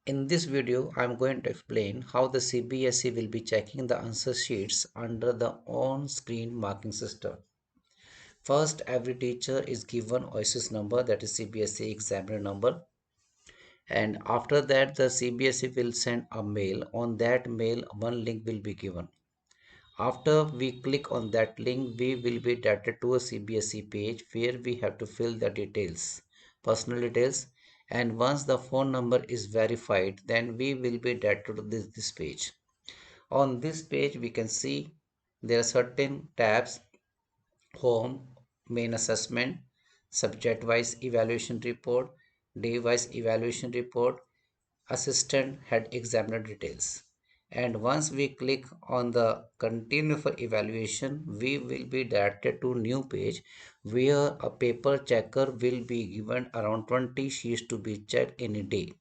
In this video, I am going to explain how the CBSE will be checking the answer sheets under the on-screen marking system. First, every teacher is given OSIS number, that is CBSE examiner number, and after that the CBSE will send a mail. On that mail, one link will be given. After we click on that link, we will be directed to a CBSE page where we have to fill the details, personal details, and once the phone number is verified, then we will be directed to this page. On this page, we can see there are certain tabs: home, main assessment, subject-wise evaluation report, day-wise evaluation report, assistant head examiner details. And once we click on the continue for evaluation, we will be directed to new page where a paper checker will be given around 20 sheets to be checked in a day.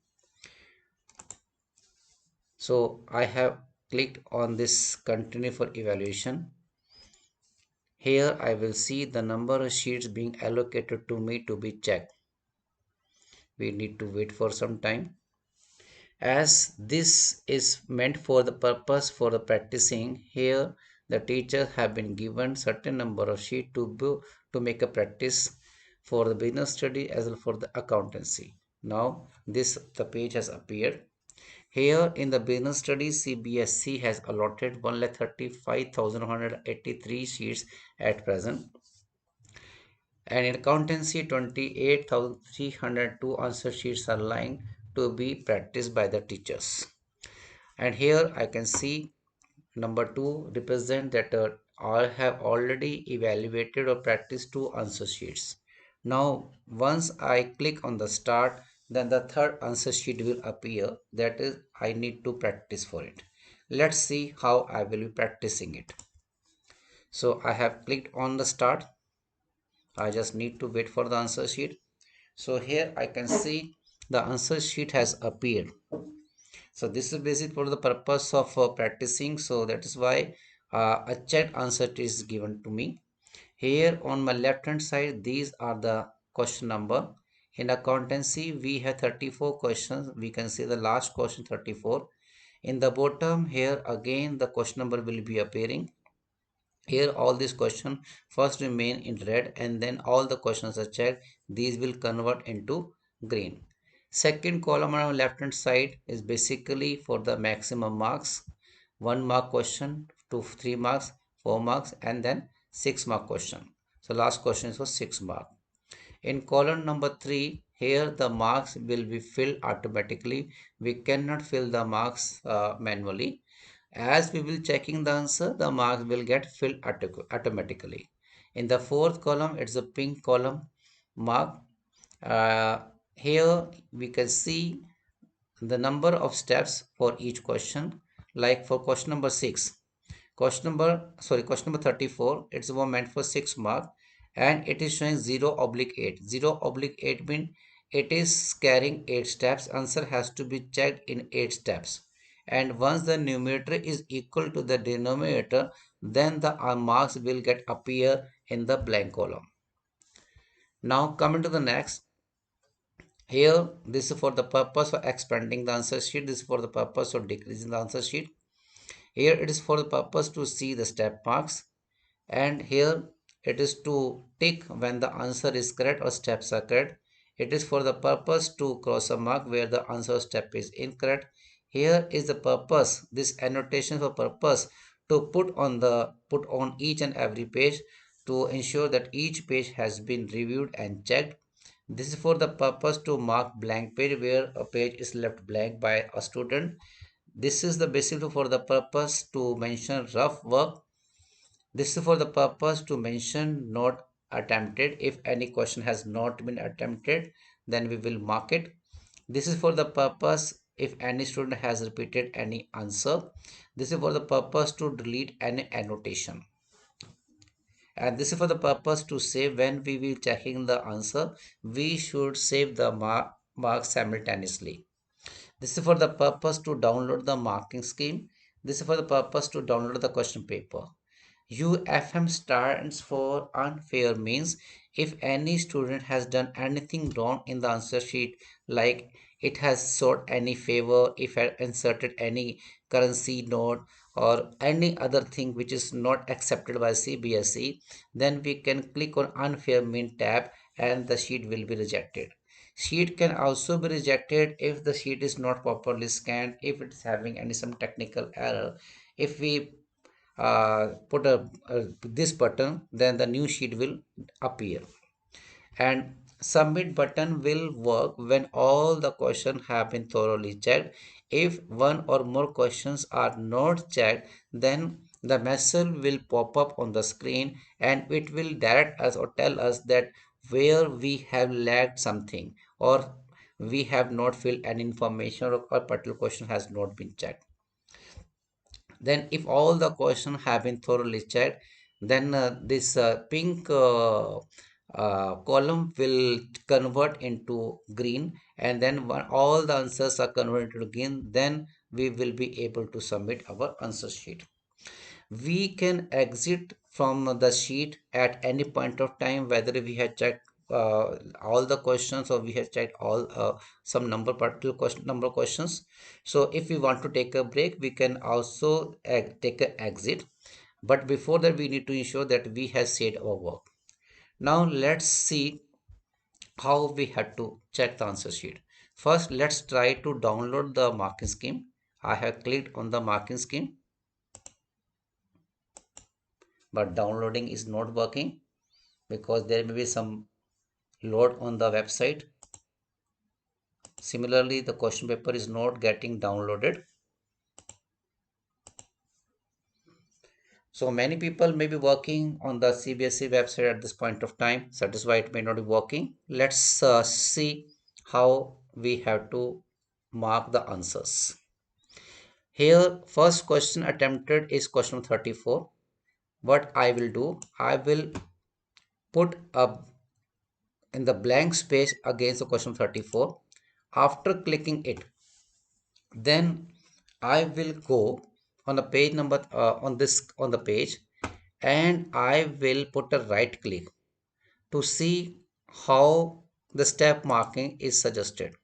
So I have clicked on this continue for evaluation. Here I will see the number of sheets being allocated to me to be checked. We need to wait for some time. As this is meant for the purpose for the practicing, here the teachers have been given certain number of sheet to make a practice for the business study as well for the accountancy. Now the page has appeared. Here in the business studies, CBSE has allotted 1,35,183 sheets at present, and in accountancy 28,302 answer sheets are lying to be practiced by the teachers. And here I can see number 2 represent that I have already evaluated or practiced 2 answer sheets. Now once I click on the start, then the third answer sheet will appear, that is I need to practice for it. Let's see how I will be practicing it. So I have clicked on the start. I just need to wait for the answer sheet. So here I can see the answer sheet has appeared. So this is basic for the purpose of practicing. So that is why a checked answer is given to me. Here on my left hand side, these are the question number. In accountancy, we have 34 questions. We can see the last question 34. In the bottom here again the question number will be appearing. Here all these questions first remain in red and then all the questions are checked. These will convert into green. Second column on the left hand side is basically for the maximum marks. 1 mark question, 2, 3 marks, 4 marks, and then 6 mark question. So last question is for 6 mark. In column number 3, here the marks will be filled automatically. We cannot fill the marks manually. As we will checking the answer, the marks will get filled automatically. In the fourth column, it's a pink column mark. Uh, Here we can see the number of steps for each question. Like for question number 34, it's one meant for 6 mark and it is showing 0/8. 0/8 means it is carrying 8 steps. Answer has to be checked in 8 steps. And once the numerator is equal to the denominator, then the marks will get appear in the blank column. Now coming to the next. Here, this is for the purpose of expanding the answer sheet. This is for the purpose of decreasing the answer sheet. Here it is for the purpose to see the step marks. And here it is to tick when the answer is correct or steps are correct. It is for the purpose to cross a mark where the answer step is incorrect. Here is the purpose, this annotation for purpose to put on each and every page to ensure that each page has been reviewed and checked. This is for the purpose to mark blank page where a page is left blank by a student. This is the basically for the purpose to mention rough work. This is for the purpose to mention not attempted. If any question has not been attempted, then we will mark it. This is for the purpose if any student has repeated any answer. This is for the purpose to delete any annotation. And this is for the purpose to save when we will checking the answer. We should save the marks simultaneously. This is for the purpose to download the marking scheme. This is for the purpose to download the question paper. UFM stands for unfair, means if any student has done anything wrong in the answer sheet, like it has sought any favor, if I inserted any currency note or any other thing which is not accepted by CBSE, then we can click on unfair mint tab and the sheet will be rejected. Sheet can also be rejected if the sheet is not properly scanned, if it's having any some technical error. If we put this button, then the new sheet will appear. And submit button will work when all the questions have been thoroughly checked. If one or more questions are not checked, then the message will pop up on the screen and it will direct us or tell us that where we have lagged something, or we have not filled any information, or a particular question has not been checked. Then if all the questions have been thoroughly checked, then this pink column will convert into green, and then when all the answers are converted to green, then we will be able to submit our answer sheet. We can exit from the sheet at any point of time, whether we have checked all the questions or we have checked all some number particular question number of questions. So if we want to take a break, we can also take a exit, but before that we need to ensure that we have said our work. Now let's see how we had to check the answer sheet. First, let's try to download the marking scheme. I have clicked on the marking scheme, but downloading is not working because there may be some load on the website. Similarly, the question paper is not getting downloaded. So many people may be working on the CBSE website at this point of time. So that is why it may not be working. Let's see how we have to mark the answers. Here, first question attempted is question 34. What I will do, I will put a in the blank space against the question 34. After clicking it, then I will go on the page number on the page, and I will put a right click to see how the step marking is suggested.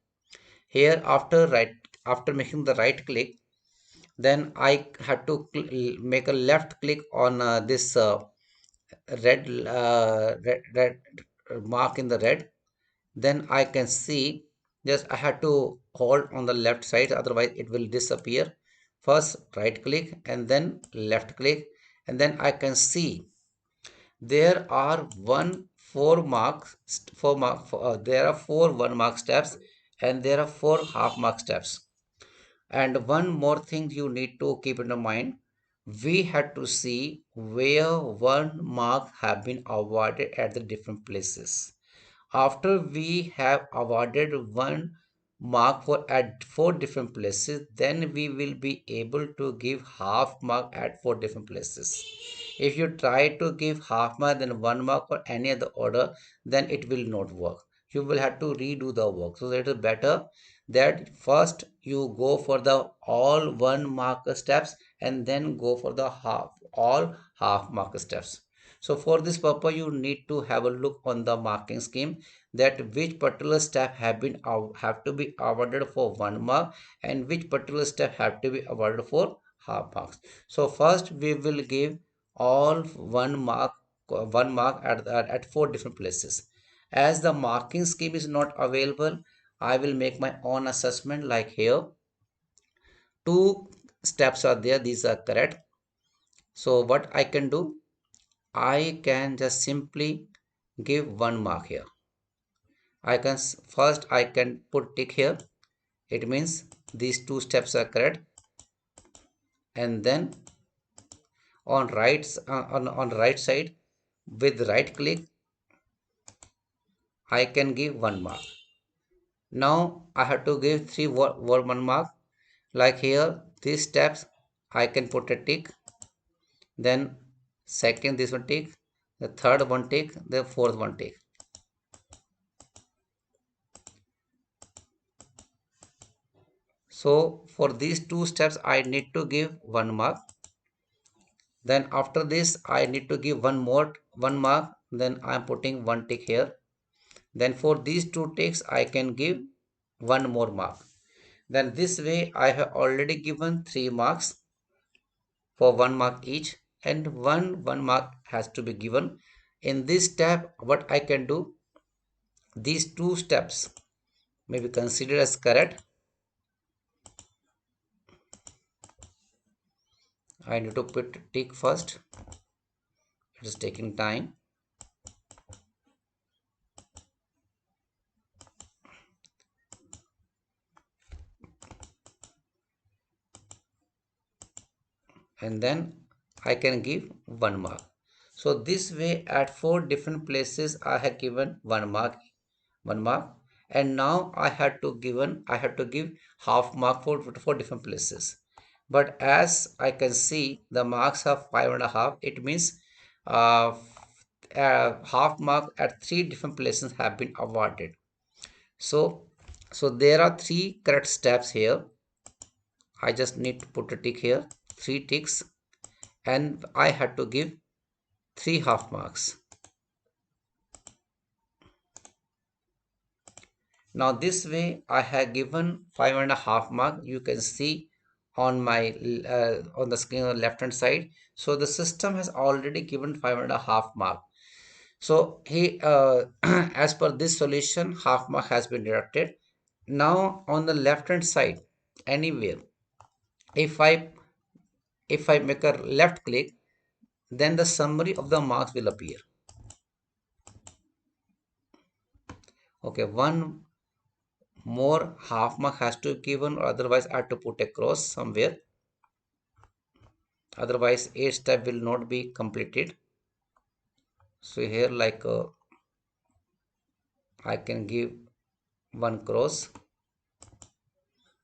Here after making the right click, then I have to make a left click on this red mark in the red. Then I can see, just I have to hold on the left side, otherwise it will disappear. First right click and then left click, and then I can see there are there are four 1 mark steps, and there are four half mark steps. And one more thing you need to keep in mind, we had to see where 1 mark have been awarded at the different places. After we have awarded 1 mark for at 4 different places, then we will be able to give half mark at 4 different places. If you try to give half mark then 1 mark or any other order, then it will not work. You will have to redo the work. So it is better that first you go for the all 1 mark steps and then go for the all half mark steps. So for this purpose, you need to have a look on the marking scheme, that which particular step have to be awarded for 1 mark and which particular step have to be awarded for half marks. So first we will give all 1 mark at 4 different places. As the marking scheme is not available, I will make my own assessment. Like here, 2 steps are there, these are correct. So what I can do, I can just simply give 1 mark here. First I can put tick here. It means these 2 steps are correct. And then on right side with right click, I can give 1 mark. Now I have to give 1 mark. Like here, these steps I can put a tick. Then second this one tick, the third one tick, the fourth one tick. So for these 2 steps I need to give 1 mark. Then after this I need to give 1 mark. Then I am putting 1 tick here. Then for these 2 ticks I can give one more mark. Then this way I have already given 3 marks for 1 mark each, and one mark has to be given. In this step, what I can do, these two steps may be considered as correct. I need to put tick first. It is taking time. And then I can give 1 mark. So this way at 4 different places I have given 1 mark, and now I had to give half mark for 4 different places. But as I can see the marks are 5.5, it means uh, half mark at 3 different places have been awarded. So there are 3 correct steps here. I just need to put a tick here, 3 ticks, and I had to give 3 half marks. Now this way I have given 5.5 mark. You can see on my on the screen on the left hand side. So the system has already given 5.5 mark. So he as per this solution, half mark has been deducted. Now on the left hand side, anywhere, if I make a left click, then the summary of the marks will appear. Okay, one more half mark has to be given, or otherwise I have to put a cross somewhere. Otherwise, a step will not be completed. So here, like I can give 1 cross.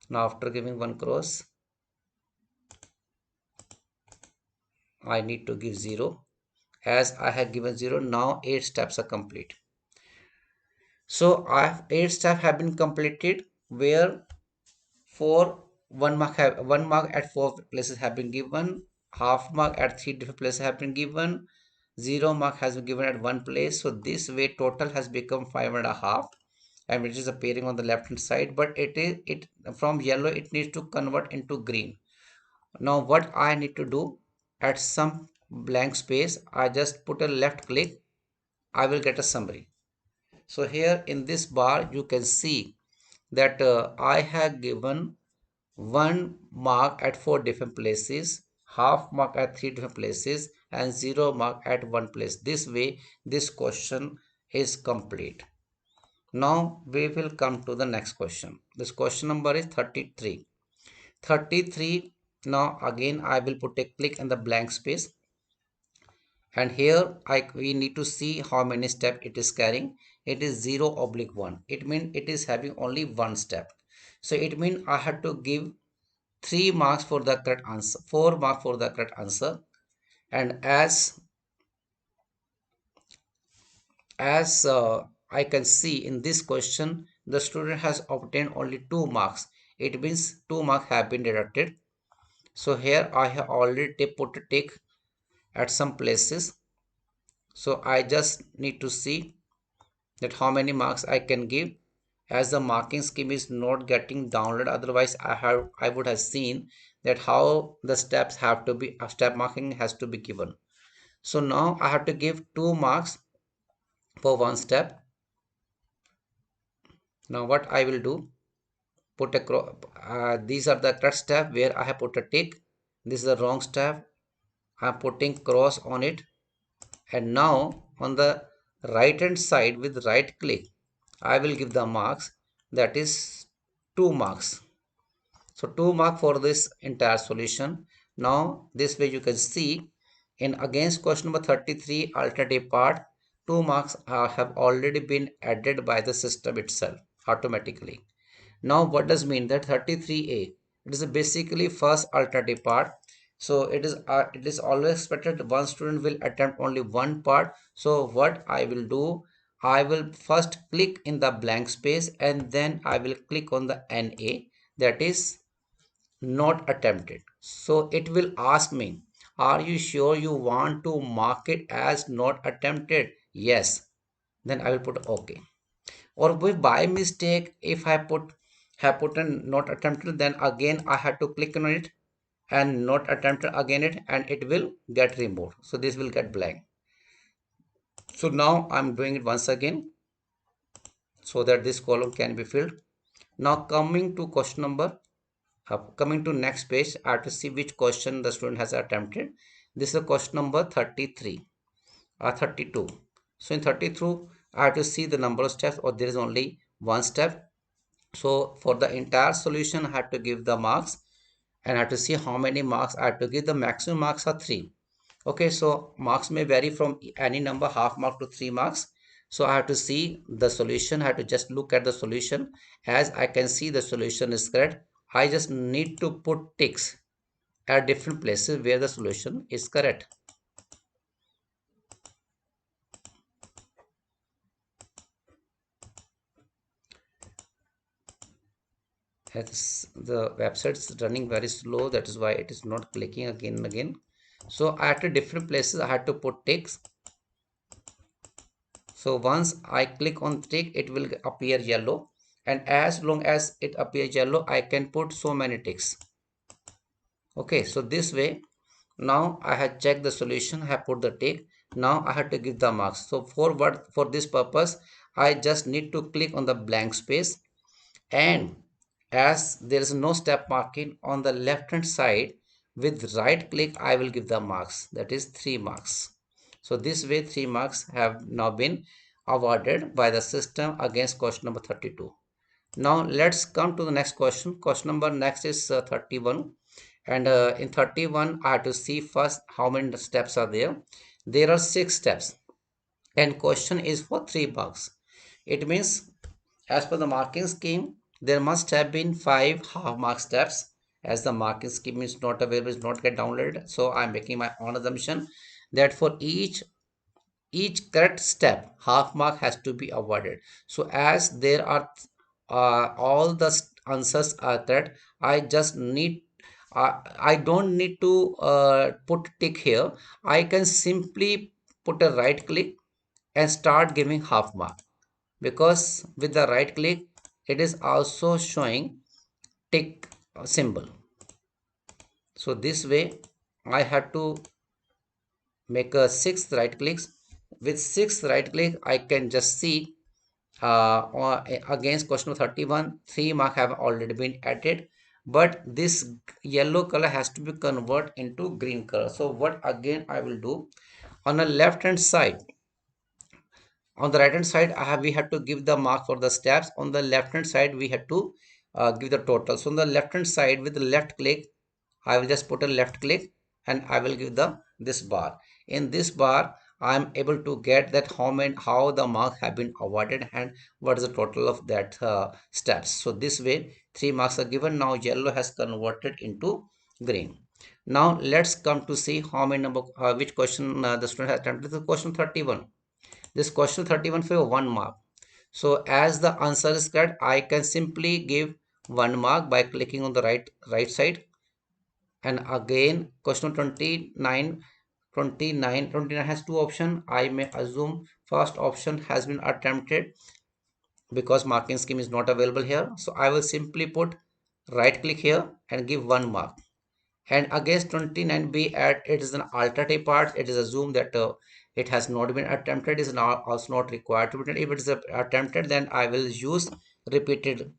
Now after giving 1 cross, I need to give 0. As I have given 0, now 8 steps are complete. So I have 8 steps have been completed, where for 1 mark at 4 places have been given, half mark at 3 different places have been given, 0 mark has been given at 1 place. So this way total has become 5.5, and which is appearing on the left hand side, but it from yellow it needs to convert into green. Now what I need to do, at some blank space I just put a left click, I will get a summary. So here in this bar you can see that I have given 1 mark at 4 different places, half mark at 3 different places, and 0 mark at 1 place. This way this question is complete. Now we will come to the next question. This question number is 33. 33. Now again I will put a click in the blank space, and here we need to see how many steps it is carrying. It is 0/1. It means it is having only 1 step. So it means I have to give 3 marks for the correct answer, 4 marks for the correct answer. And as I can see in this question, the student has obtained only 2 marks. It means 2 marks have been deducted. So here I have already put a tick at some places. So I just need to see that how many marks I can give, as the marking scheme is not getting downloaded. Otherwise I would have seen that how the steps have to be, step marking has to be given. So now I have to give 2 marks for 1 step. Now what I will do, put a these are the correct step where I have put a tick. This is the wrong step, I am putting cross on it. And now on the right hand side with right click, I will give the marks, that is 2 marks. So 2 mark for this entire solution. Now this way you can see in against question number 33 alternative part, 2 marks have already been added by the system itself automatically. Now what does mean that 33A, it is basically first alternative part. So it is always expected one student will attempt only one part. So what I will do, I will first click in the blank space, and then I will click on the NA, that is not attempted. So it will ask me, are you sure you want to mark it as not attempted? Yes. Then I will put OK. Or by mistake, if I put have put in not attempted, then again I had to click on it and not attempted again it, and it will get removed. So this will get blank. So now I'm doing it once again so that this column can be filled. Now coming to question number, coming to next page, I have to see which question the student has attempted. This is question number 33 or 32. So in 32, I have to see the number of steps, or there is only one step. So for the entire solution, I have to give the marks, and I have to see how many marks I have to give. The maximum marks are 3. Okay, so marks may vary from any number, half mark to 3 marks. So I have to see the solution. I have to just look at the solution. As I can see the solution is correct, I just need to put ticks at different places where the solution is correct. The website is running very slow, that is why it is not clicking again and again. So at different places I had to put ticks. So once I click on tick, it will appear yellow, and as long as it appears yellow, I can put so many ticks. Okay, so this way, now I have checked the solution, I have put the tick. Now I have to give the marks. So for this purpose, I just need to click on the blank space, and as there is no step marking on the left hand side, with right click I will give the marks, that is 3 marks. So this way 3 marks have now been awarded by the system against question number 32. Now let's come to the next question. Question number next is 31, and in 31 I have to see first how many steps are there. There are 6 steps, and question is for 3 marks. It means as per the marking scheme, there must have been 5 half mark steps. As the marking scheme is not available, is not get downloaded, so I'm making my own assumption that for each correct step, half mark has to be awarded. So as there are all the answers are correct, I just need I don't need to put tick here. I can simply put a right click and start giving half mark, because with the right click it is also showing tick symbol. So this way I have to make a 6 right clicks. With 6 right click I can just see against question 31 3 mark have already been added, but this yellow color has to be converted into green color. So what again I will do, on the left hand side, on the right hand side we have to give the mark for the steps. On the left hand side we have to give the total. So on the left hand side with the left click I will just put a left click, and I will give the this bar. In this bar I am able to get that how the mark have been awarded and what is the total of that steps. So this way 3 marks are given. Now yellow has converted into green. Now let's come to see how many number which question the student has attempted. This is question 31. This question 31 for 1 mark. So as the answer is correct, I can simply give 1 mark by clicking on the right side. And again question 29, 29 has 2 options. I may assume first option has been attempted because marking scheme is not available here. So I will simply put right click here and give 1 mark. And against 29b, at it is an alternative part, it is assumed that it has not been attempted, is now also not required to be. If it is attempted, then I will use repeated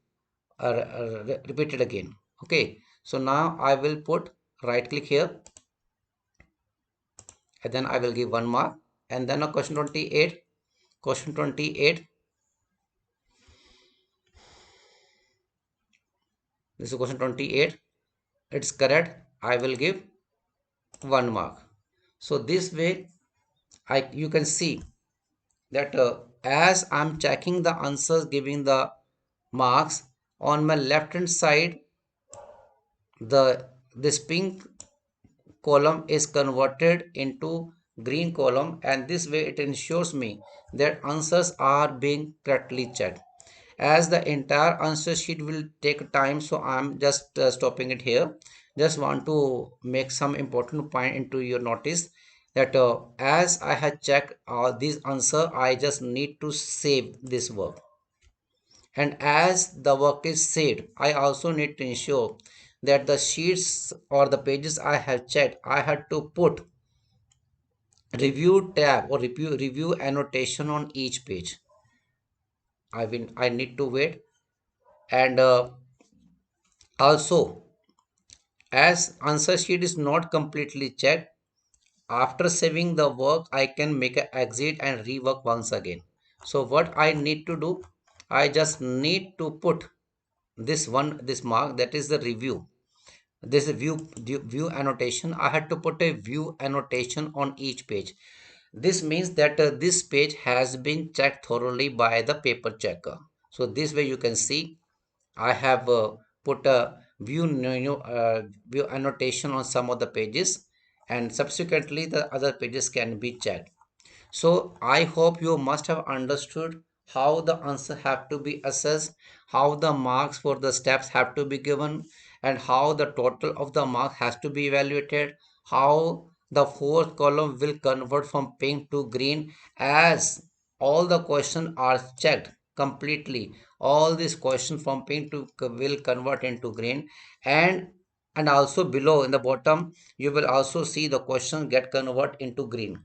repeated again. Okay, so now I will put right click here, and then I will give 1 mark. And then a question 28, question 28, this is question 28, it's correct, I will give 1 mark. So this way you can see that as I'm checking the answers, giving the marks, on my left hand side this pink column is converted into green column, and this way it ensures me that answers are being correctly checked. As the entire answer sheet will take time, so I'm just stopping it here. Just want to make some important point into your notice that as I had checked this answer, I just need to save this work. And as the work is saved, I also need to ensure that the sheets or the pages I have checked, I had to put review tab or review annotation on each page. I need to wait. And also, as answer sheet is not completely checked, after saving the work, I can make an exit and rework once again. So what I need to do, I just need to put this mark, that is the review. This view annotation. I had to put a view annotation on each page. This means that this page has been checked thoroughly by the paper checker. So this way you can see I have put a view annotation on some of the pages, and subsequently the other pages can be checked. So I hope you must have understood how the answer have to be assessed, how the marks for the steps have to be given, and how the total of the mark has to be evaluated, how the fourth column will convert from pink to green, as all the questions are checked completely. All these questions from pink to will convert into green, and also below in the bottom you will also see the question get convert into green.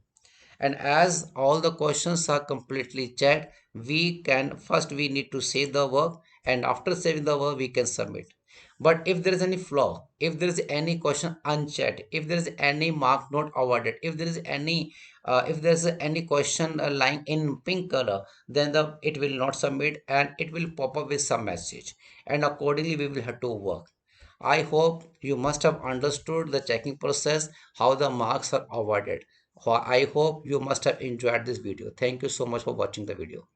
And as all the questions are completely checked, we need to save the work, and after saving the work we can submit. But if there is any flaw, if there is any question unchecked, if there is any mark not awarded, if there is any question lying in pink color, then it will not submit and it will pop up with some message, and accordingly we will have to work. I hope you must have understood the checking process, how the marks are awarded. I hope you must have enjoyed this video. Thank you so much for watching the video.